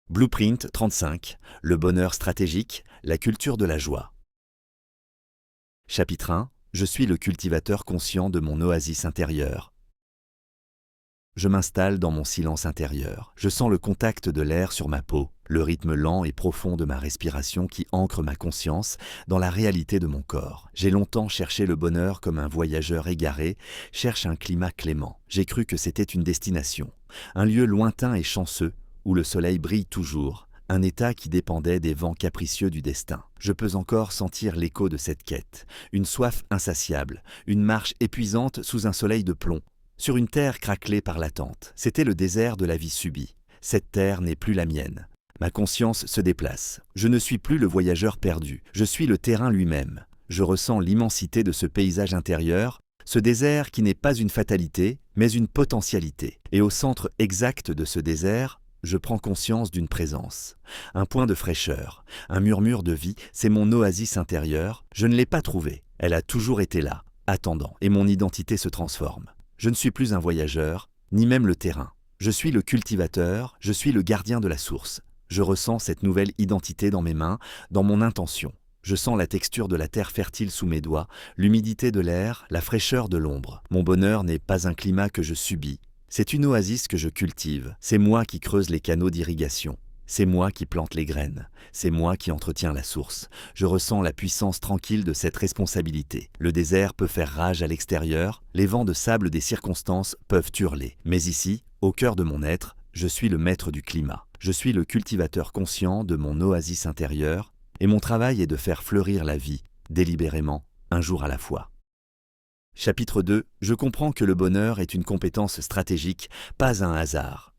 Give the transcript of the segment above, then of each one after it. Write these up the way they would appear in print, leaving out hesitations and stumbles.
Blueprint 35, le bonheur stratégique, la culture de la joie. Chapitre 1, je suis le cultivateur conscient de mon oasis intérieure. Je m'installe dans mon silence intérieur. Je sens le contact de l'air sur ma peau, le rythme lent et profond de ma respiration qui ancre ma conscience dans la réalité de mon corps. J'ai longtemps cherché le bonheur comme un voyageur égaré cherche un climat clément. J'ai cru que c'était une destination, un lieu lointain et chanceux où le soleil brille toujours, un état qui dépendait des vents capricieux du destin. Je peux encore sentir l'écho de cette quête, une soif insatiable, une marche épuisante sous un soleil de plomb, sur une terre craquelée par l'attente. C'était le désert de la vie subie. Cette terre n'est plus la mienne. Ma conscience se déplace. Je ne suis plus le voyageur perdu, je suis le terrain lui-même. Je ressens l'immensité de ce paysage intérieur, ce désert qui n'est pas une fatalité, mais une potentialité. Et au centre exact de ce désert, je prends conscience d'une présence, un point de fraîcheur, un murmure de vie, c'est mon oasis intérieure. Je ne l'ai pas trouvée, elle a toujours été là, attendant, et mon identité se transforme. Je ne suis plus un voyageur, ni même le terrain. Je suis le cultivateur, je suis le gardien de la source. Je ressens cette nouvelle identité dans mes mains, dans mon intention. Je sens la texture de la terre fertile sous mes doigts, l'humidité de l'air, la fraîcheur de l'ombre. Mon bonheur n'est pas un climat que je subis. C'est une oasis que je cultive, c'est moi qui creuse les canaux d'irrigation, c'est moi qui plante les graines, c'est moi qui entretiens la source. Je ressens la puissance tranquille de cette responsabilité. Le désert peut faire rage à l'extérieur, les vents de sable des circonstances peuvent hurler. Mais ici, au cœur de mon être, je suis le maître du climat. Je suis le cultivateur conscient de mon oasis intérieur, et mon travail est de faire fleurir la vie, délibérément, un jour à la fois. Chapitre 2, je comprends que le bonheur est une compétence stratégique, pas un hasard.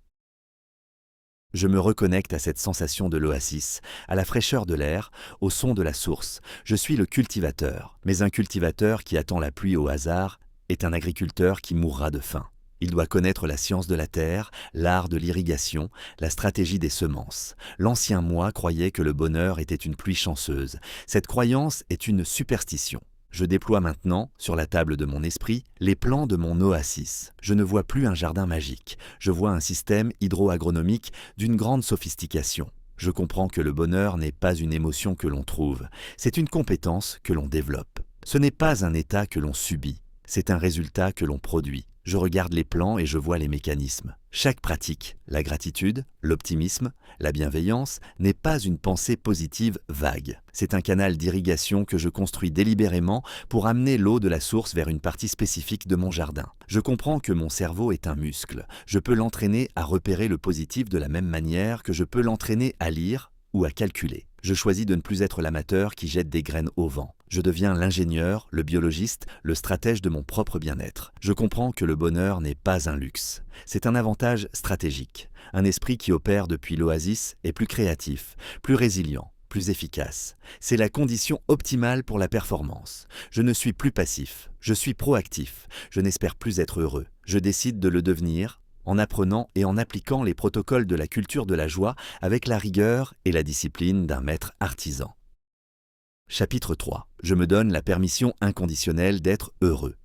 Je me reconnecte à cette sensation de l'oasis, à la fraîcheur de l'air, au son de la source. Je suis le cultivateur, mais un cultivateur qui attend la pluie au hasard est un agriculteur qui mourra de faim. Il doit connaître la science de la terre, l'art de l'irrigation, la stratégie des semences. L'ancien moi croyait que le bonheur était une pluie chanceuse. Cette croyance est une superstition. Je déploie maintenant, sur la table de mon esprit, les plans de mon oasis. Je ne vois plus un jardin magique, je vois un système hydro-agronomique d'une grande sophistication. Je comprends que le bonheur n'est pas une émotion que l'on trouve, c'est une compétence que l'on développe. Ce n'est pas un état que l'on subit, c'est un résultat que l'on produit. Je regarde les plans et je vois les mécanismes. Chaque pratique, la gratitude, l'optimisme, la bienveillance, n'est pas une pensée positive vague. C'est un canal d'irrigation que je construis délibérément pour amener l'eau de la source vers une partie spécifique de mon jardin. Je comprends que mon cerveau est un muscle. Je peux l'entraîner à repérer le positif de la même manière que je peux l'entraîner à lire ou à calculer. Je choisis de ne plus être l'amateur qui jette des graines au vent. Je deviens l'ingénieur, le biologiste, le stratège de mon propre bien-être. Je comprends que le bonheur n'est pas un luxe. C'est un avantage stratégique. Un esprit qui opère depuis l'oasis est plus créatif, plus résilient, plus efficace. C'est la condition optimale pour la performance. Je ne suis plus passif, je suis proactif. Je n'espère plus être heureux. Je décide de le devenir en apprenant et en appliquant les protocoles de la culture de la joie avec la rigueur et la discipline d'un maître artisan. Chapitre 3. Je me donne la permission inconditionnelle d'être heureux.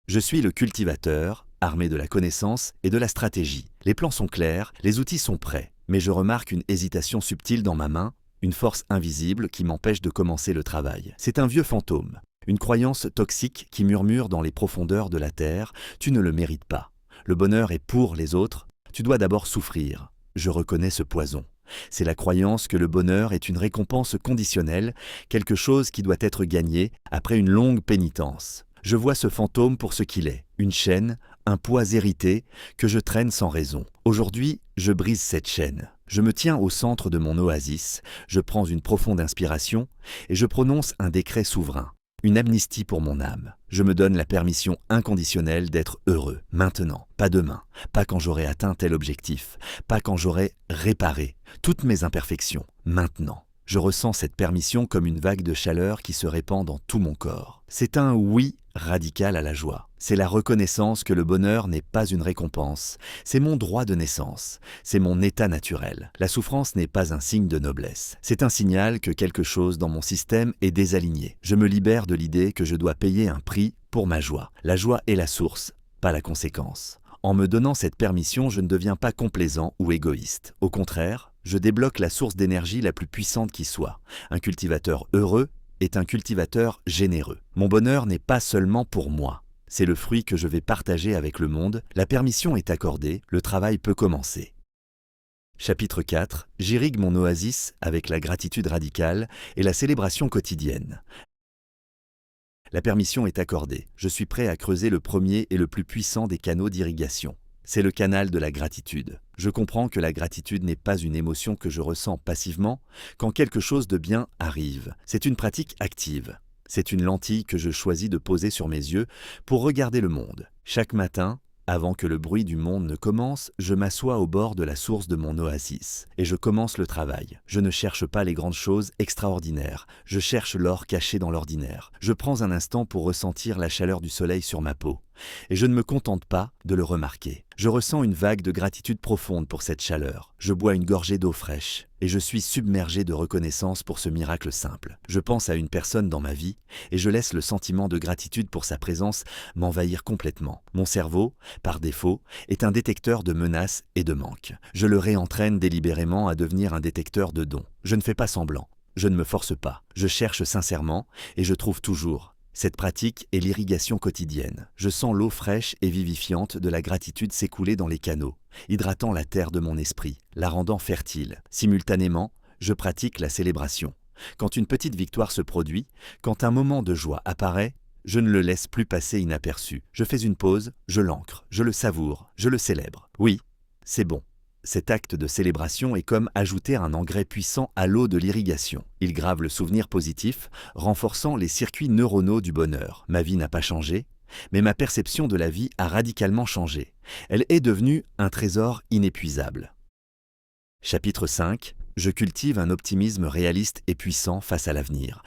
Je suis le cultivateur, armé de la connaissance et de la stratégie. Les plans sont clairs, les outils sont prêts, mais je remarque une hésitation subtile dans ma main, une force invisible qui m'empêche de commencer le travail. C'est un vieux fantôme, une croyance toxique qui murmure dans les profondeurs de la terre « Tu ne le mérites pas ». Le bonheur est pour les autres, tu dois d'abord souffrir. Je reconnais ce poison. C'est la croyance que le bonheur est une récompense conditionnelle, quelque chose qui doit être gagné après une longue pénitence. Je vois ce fantôme pour ce qu'il est, une chaîne, un poids hérité que je traîne sans raison. Aujourd'hui, je brise cette chaîne. Je me tiens au centre de mon oasis, je prends une profonde inspiration et je prononce un décret souverain. Une amnistie pour mon âme. Je me donne la permission inconditionnelle d'être heureux, maintenant, pas demain, pas quand j'aurai atteint tel objectif, pas quand j'aurai réparé toutes mes imperfections, maintenant. Je ressens cette permission comme une vague de chaleur qui se répand dans tout mon corps. C'est un oui radical à la joie. C'est la reconnaissance que le bonheur n'est pas une récompense. C'est mon droit de naissance. C'est mon état naturel. La souffrance n'est pas un signe de noblesse. C'est un signal que quelque chose dans mon système est désaligné. Je me libère de l'idée que je dois payer un prix pour ma joie. La joie est la source, pas la conséquence. En me donnant cette permission, je ne deviens pas complaisant ou égoïste. Au contraire, je débloque la source d'énergie la plus puissante qui soit. Un cultivateur heureux est un cultivateur généreux. Mon bonheur n'est pas seulement pour moi. C'est le fruit que je vais partager avec le monde. La permission est accordée, le travail peut commencer. Chapitre 4. J'irrigue mon oasis avec la gratitude radicale et la célébration quotidienne. La permission est accordée. Je suis prêt à creuser le premier et le plus puissant des canaux d'irrigation. C'est le canal de la gratitude. Je comprends que la gratitude n'est pas une émotion que je ressens passivement quand quelque chose de bien arrive. C'est une pratique active. C'est une lentille que je choisis de poser sur mes yeux pour regarder le monde. Chaque matin, avant que le bruit du monde ne commence, je m'assois au bord de la source de mon oasis et je commence le travail. Je ne cherche pas les grandes choses extraordinaires, je cherche l'or caché dans l'ordinaire. Je prends un instant pour ressentir la chaleur du soleil sur ma peau et je ne me contente pas de le remarquer. Je ressens une vague de gratitude profonde pour cette chaleur. Je bois une gorgée d'eau fraîche et je suis submergé de reconnaissance pour ce miracle simple. Je pense à une personne dans ma vie et je laisse le sentiment de gratitude pour sa présence m'envahir complètement. Mon cerveau, par défaut, est un détecteur de menaces et de manques. Je le réentraîne délibérément à devenir un détecteur de dons. Je ne fais pas semblant, je ne me force pas. Je cherche sincèrement et je trouve toujours. Cette pratique est l'irrigation quotidienne. Je sens l'eau fraîche et vivifiante de la gratitude s'écouler dans les canaux, hydratant la terre de mon esprit, la rendant fertile. Simultanément, je pratique la célébration. Quand une petite victoire se produit, quand un moment de joie apparaît, je ne le laisse plus passer inaperçu. Je fais une pause, je l'ancre, je le savoure, je le célèbre. Oui, c'est bon. Cet acte de célébration est comme ajouter un engrais puissant à l'eau de l'irrigation. Il grave le souvenir positif, renforçant les circuits neuronaux du bonheur. Ma vie n'a pas changé, mais ma perception de la vie a radicalement changé. Elle est devenue un trésor inépuisable. Chapitre 5. Je cultive un optimisme réaliste et puissant face à l'avenir.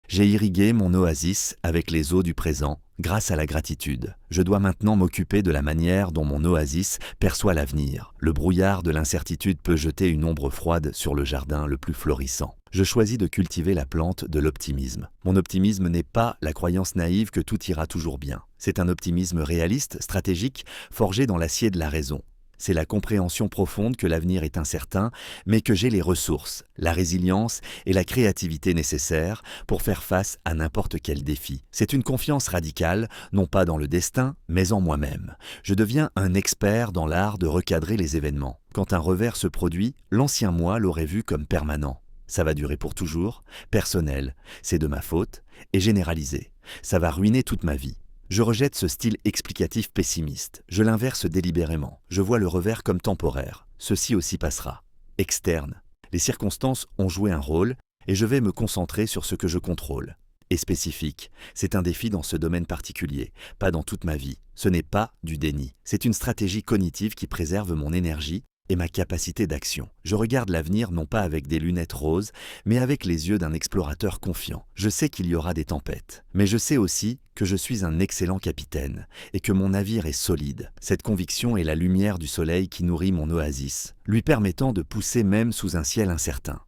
J'ai irrigué mon oasis avec les eaux du présent grâce à la gratitude. Je dois maintenant m'occuper de la manière dont mon oasis perçoit l'avenir. Le brouillard de l'incertitude peut jeter une ombre froide sur le jardin le plus florissant. Je choisis de cultiver la plante de l'optimisme. Mon optimisme n'est pas la croyance naïve que tout ira toujours bien. C'est un optimisme réaliste, stratégique, forgé dans l'acier de la raison. C'est la compréhension profonde que l'avenir est incertain, mais que j'ai les ressources, la résilience et la créativité nécessaires pour faire face à n'importe quel défi. C'est une confiance radicale, non pas dans le destin, mais en moi-même. Je deviens un expert dans l'art de recadrer les événements. Quand un revers se produit, l'ancien moi l'aurait vu comme permanent. Ça va durer pour toujours, personnel, c'est de ma faute, et généralisé. Ça va ruiner toute ma vie. Je rejette ce style explicatif pessimiste. Je l'inverse délibérément. Je vois le revers comme temporaire. Ceci aussi passera. Externe. Les circonstances ont joué un rôle et je vais me concentrer sur ce que je contrôle. Et spécifique. C'est un défi dans ce domaine particulier, pas dans toute ma vie. Ce n'est pas du déni. C'est une stratégie cognitive qui préserve mon énergie et ma capacité d'action. Je regarde l'avenir non pas avec des lunettes roses, mais avec les yeux d'un explorateur confiant. Je sais qu'il y aura des tempêtes, mais je sais aussi que je suis un excellent capitaine et que mon navire est solide. Cette conviction est la lumière du soleil qui nourrit mon oasis, lui permettant de pousser même sous un ciel incertain.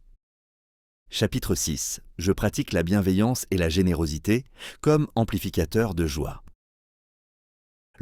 Chapitre 6. Je pratique la bienveillance et la générosité comme amplificateur de joie.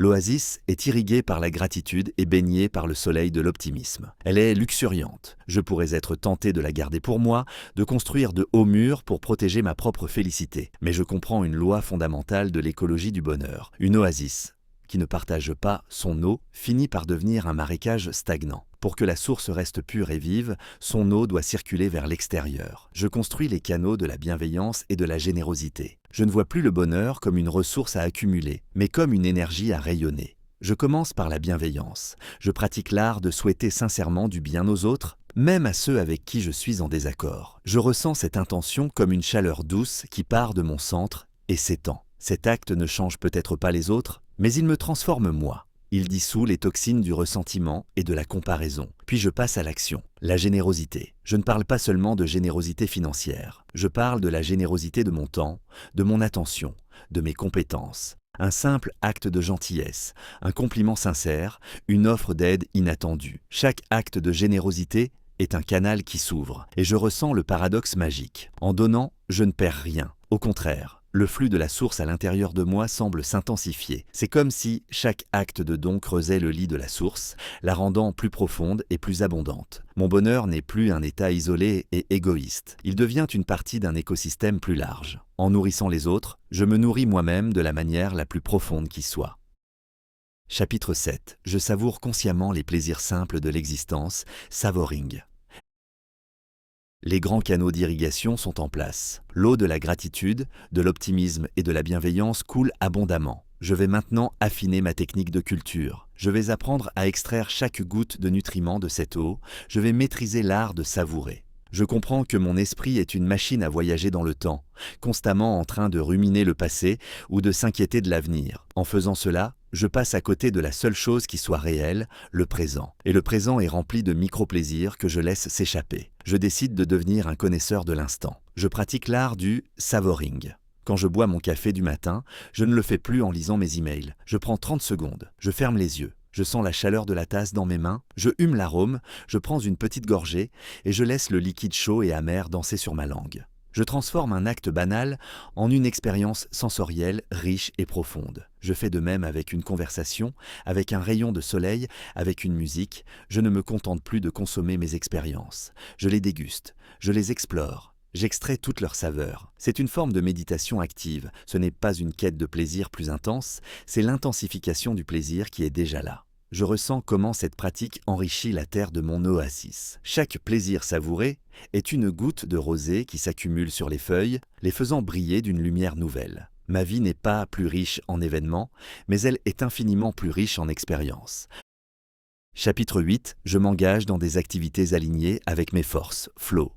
L'oasis est irriguée par la gratitude et baignée par le soleil de l'optimisme. Elle est luxuriante. Je pourrais être tenté de la garder pour moi, de construire de hauts murs pour protéger ma propre félicité. Mais je comprends une loi fondamentale de l'écologie du bonheur. Une oasis qui ne partage pas son eau finit par devenir un marécage stagnant. Pour que la source reste pure et vive, son eau doit circuler vers l'extérieur. Je construis les canaux de la bienveillance et de la générosité. Je ne vois plus le bonheur comme une ressource à accumuler, mais comme une énergie à rayonner. Je commence par la bienveillance. Je pratique l'art de souhaiter sincèrement du bien aux autres, même à ceux avec qui je suis en désaccord. Je ressens cette intention comme une chaleur douce qui part de mon centre et s'étend. Cet acte ne change peut-être pas les autres, mais il me transforme moi. Il dissout les toxines du ressentiment et de la comparaison. Puis je passe à l'action. La générosité. Je ne parle pas seulement de générosité financière. Je parle de la générosité de mon temps, de mon attention, de mes compétences. Un simple acte de gentillesse, un compliment sincère, une offre d'aide inattendue. Chaque acte de générosité est un canal qui s'ouvre. Et je ressens le paradoxe magique. En donnant, je ne perds rien. Au contraire, le flux de la source à l'intérieur de moi semble s'intensifier. C'est comme si chaque acte de don creusait le lit de la source, la rendant plus profonde et plus abondante. Mon bonheur n'est plus un état isolé et égoïste. Il devient une partie d'un écosystème plus large. En nourrissant les autres, je me nourris moi-même de la manière la plus profonde qui soit. Chapitre 7. Je savoure consciemment les plaisirs simples de l'existence, savoring. Les grands canaux d'irrigation sont en place. L'eau de la gratitude, de l'optimisme et de la bienveillance coule abondamment. Je vais maintenant affiner ma technique de culture. Je vais apprendre à extraire chaque goutte de nutriments de cette eau. Je vais maîtriser l'art de savourer. Je comprends que mon esprit est une machine à voyager dans le temps, constamment en train de ruminer le passé ou de s'inquiéter de l'avenir. En faisant cela, je passe à côté de la seule chose qui soit réelle, le présent. Et le présent est rempli de micro-plaisirs que je laisse s'échapper. Je décide de devenir un connaisseur de l'instant. Je pratique l'art du savoring. Quand je bois mon café du matin, je ne le fais plus en lisant mes emails. Je prends 30 secondes, je ferme les yeux. Je sens la chaleur de la tasse dans mes mains, je hume l'arôme, je prends une petite gorgée et je laisse le liquide chaud et amer danser sur ma langue. Je transforme un acte banal en une expérience sensorielle riche et profonde. Je fais de même avec une conversation, avec un rayon de soleil, avec une musique. Je ne me contente plus de consommer mes expériences. Je les déguste, je les explore. J'extrais toute leur saveur. C'est une forme de méditation active. Ce n'est pas une quête de plaisir plus intense, c'est l'intensification du plaisir qui est déjà là. Je ressens comment cette pratique enrichit la terre de mon oasis. Chaque plaisir savouré est une goutte de rosée qui s'accumule sur les feuilles, les faisant briller d'une lumière nouvelle. Ma vie n'est pas plus riche en événements, mais elle est infiniment plus riche en expériences. Chapitre 8. Je m'engage dans des activités alignées avec mes forces, flow.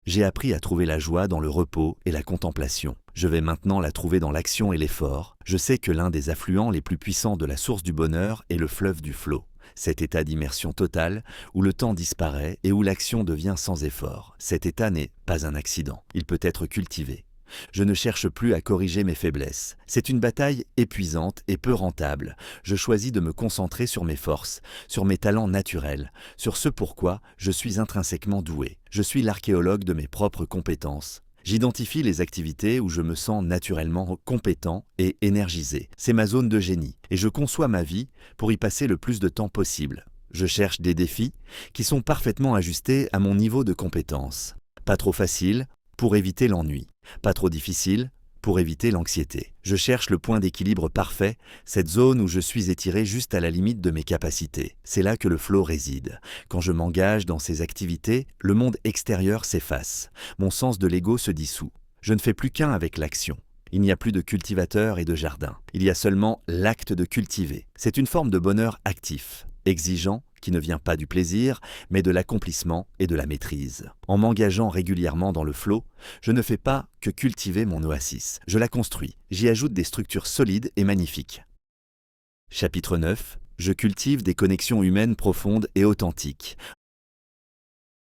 J'ai appris à trouver la joie dans le repos et la contemplation. Je vais maintenant la trouver dans l'action et l'effort. Je sais que l'un des affluents les plus puissants de la source du bonheur est le fleuve du flow. Cet état d'immersion totale, où le temps disparaît et où l'action devient sans effort. Cet état n'est pas un accident. Il peut être cultivé. Je ne cherche plus à corriger mes faiblesses. C'est une bataille épuisante et peu rentable. Je choisis de me concentrer sur mes forces, sur mes talents naturels, sur ce pourquoi je suis intrinsèquement doué. Je suis l'archéologue de mes propres compétences. J'identifie les activités où je me sens naturellement compétent et énergisé. C'est ma zone de génie et je conçois ma vie pour y passer le plus de temps possible. Je cherche des défis qui sont parfaitement ajustés à mon niveau de compétence. Pas trop facile pour éviter l'ennui. Pas trop difficile pour éviter l'anxiété. Je cherche le point d'équilibre parfait, cette zone où je suis étiré juste à la limite de mes capacités. C'est là que le flow réside. Quand je m'engage dans ces activités, le monde extérieur s'efface. Mon sens de l'ego se dissout. Je ne fais plus qu'un avec l'action. Il n'y a plus de cultivateur et de jardin. Il y a seulement l'acte de cultiver. C'est une forme de bonheur actif, exigeant, qui ne vient pas du plaisir, mais de l'accomplissement et de la maîtrise. En m'engageant régulièrement dans le flow, je ne fais pas que cultiver mon oasis. Je la construis. J'y ajoute des structures solides et magnifiques. Chapitre 9. Je cultive des connexions humaines profondes et authentiques.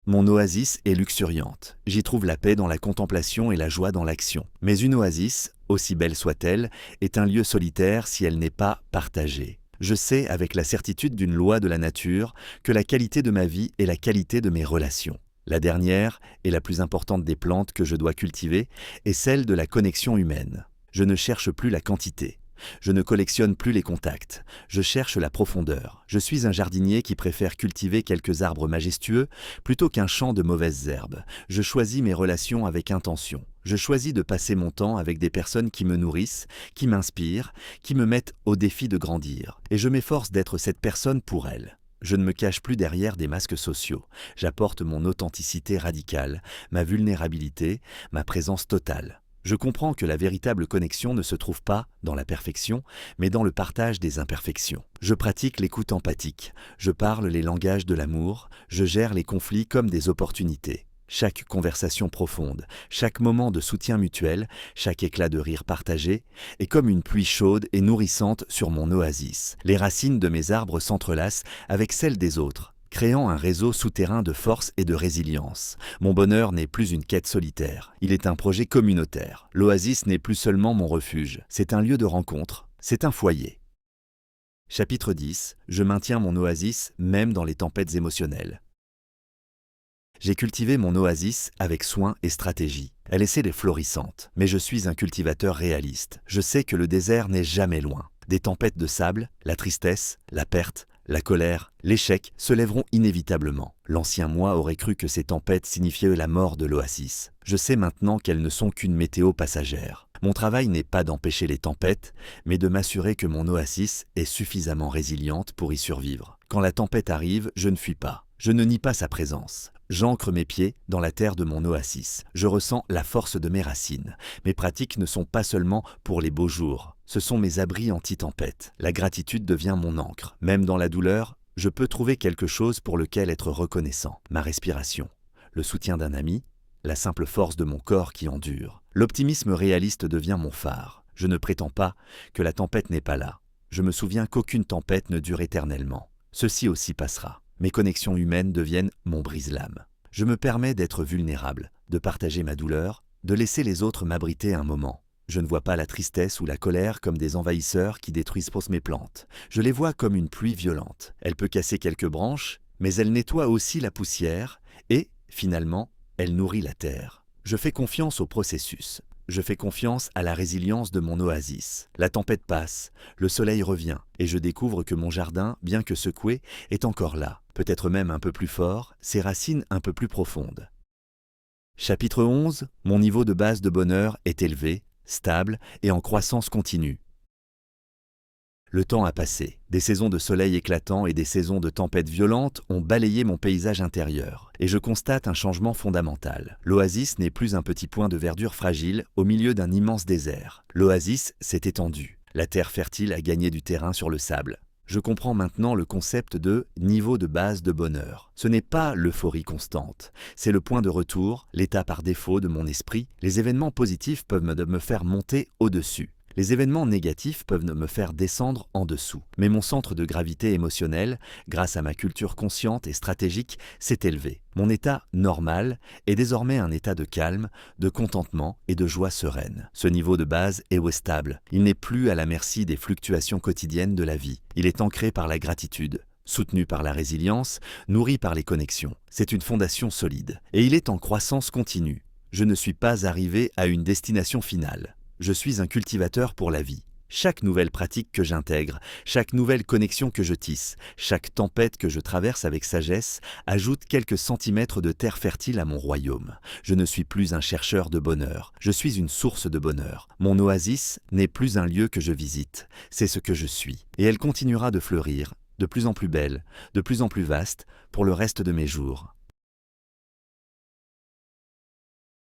Mon oasis est luxuriante. J'y trouve la paix dans la contemplation et la joie dans l'action. Mais une oasis, aussi belle soit-elle, est un lieu solitaire si elle n'est pas partagée. Je sais, avec la certitude d'une loi de la nature, que la qualité de ma vie est la qualité de mes relations. La dernière, et la plus importante des plantes que je dois cultiver, est celle de la connexion humaine. Je ne cherche plus la quantité. Je ne collectionne plus les contacts. Je cherche la profondeur. Je suis un jardinier qui préfère cultiver quelques arbres majestueux plutôt qu'un champ de mauvaises herbes. Je choisis mes relations avec intention. Je choisis de passer mon temps avec des personnes qui me nourrissent, qui m'inspirent, qui me mettent au défi de grandir. Et je m'efforce d'être cette personne pour elles. Je ne me cache plus derrière des masques sociaux. J'apporte mon authenticité radicale, ma vulnérabilité, ma présence totale. Je comprends que la véritable connexion ne se trouve pas dans la perfection, mais dans le partage des imperfections. Je pratique l'écoute empathique, je parle les langages de l'amour, je gère les conflits comme des opportunités. Chaque conversation profonde, chaque moment de soutien mutuel, chaque éclat de rire partagé est comme une pluie chaude et nourrissante sur mon oasis. Les racines de mes arbres s'entrelacent avec celles des autres, créant un réseau souterrain de force et de résilience. Mon bonheur n'est plus une quête solitaire, il est un projet communautaire. L'oasis n'est plus seulement mon refuge, c'est un lieu de rencontre, c'est un foyer. Chapitre 10. Je maintiens mon oasis même dans les tempêtes émotionnelles. J'ai cultivé mon oasis avec soin et stratégie. Elle essaie des florissantes, mais je suis un cultivateur réaliste. Je sais que le désert n'est jamais loin. Des tempêtes de sable, la tristesse, la perte, la colère, l'échec se lèveront inévitablement. L'ancien moi aurait cru que ces tempêtes signifiaient la mort de l'oasis. Je sais maintenant qu'elles ne sont qu'une météo passagère. Mon travail n'est pas d'empêcher les tempêtes, mais de m'assurer que mon oasis est suffisamment résiliente pour y survivre. Quand la tempête arrive, je ne fuis pas. Je ne nie pas sa présence. J'ancre mes pieds dans la terre de mon oasis. Je ressens la force de mes racines. Mes pratiques ne sont pas seulement pour les beaux jours. Ce sont mes abris anti-tempête. La gratitude devient mon ancre. Même dans la douleur, je peux trouver quelque chose pour lequel être reconnaissant. Ma respiration, le soutien d'un ami, la simple force de mon corps qui endure. L'optimisme réaliste devient mon phare. Je ne prétends pas que la tempête n'est pas là. Je me souviens qu'aucune tempête ne dure éternellement. Ceci aussi passera. Mes connexions humaines deviennent mon brise-lames. Je me permets d'être vulnérable, de partager ma douleur, de laisser les autres m'abriter un moment. Je ne vois pas la tristesse ou la colère comme des envahisseurs qui détruisent mes plantes. Je les vois comme une pluie violente. Elle peut casser quelques branches, mais elle nettoie aussi la poussière et, finalement, elle nourrit la terre. Je fais confiance au processus. Je fais confiance à la résilience de mon oasis. La tempête passe, le soleil revient, et je découvre que mon jardin, bien que secoué, est encore là, peut-être même un peu plus fort, ses racines un peu plus profondes. Chapitre 11. Mon niveau de base de bonheur est élevé, stable et en croissance continue. Le temps a passé. Des saisons de soleil éclatant et des saisons de tempêtes violentes ont balayé mon paysage intérieur. Et je constate un changement fondamental. L'oasis n'est plus un petit point de verdure fragile au milieu d'un immense désert. L'oasis s'est étendue. La terre fertile a gagné du terrain sur le sable. Je comprends maintenant le concept de niveau de base de bonheur. Ce n'est pas l'euphorie constante, c'est le point de retour, l'état par défaut de mon esprit. Les événements positifs peuvent me faire monter au-dessus. Les événements négatifs peuvent me faire descendre en dessous. Mais mon centre de gravité émotionnelle, grâce à ma culture consciente et stratégique, s'est élevé. Mon état normal est désormais un état de calme, de contentement et de joie sereine. Ce niveau de base est stable. Il n'est plus à la merci des fluctuations quotidiennes de la vie. Il est ancré par la gratitude, soutenu par la résilience, nourri par les connexions. C'est une fondation solide. Et il est en croissance continue. Je ne suis pas arrivé à une destination finale. Je suis un cultivateur pour la vie. Chaque nouvelle pratique que j'intègre, chaque nouvelle connexion que je tisse, chaque tempête que je traverse avec sagesse ajoute quelques centimètres de terre fertile à mon royaume. Je ne suis plus un chercheur de bonheur, je suis une source de bonheur. Mon oasis n'est plus un lieu que je visite, c'est ce que je suis. Et elle continuera de fleurir, de plus en plus belle, de plus en plus vaste, pour le reste de mes jours.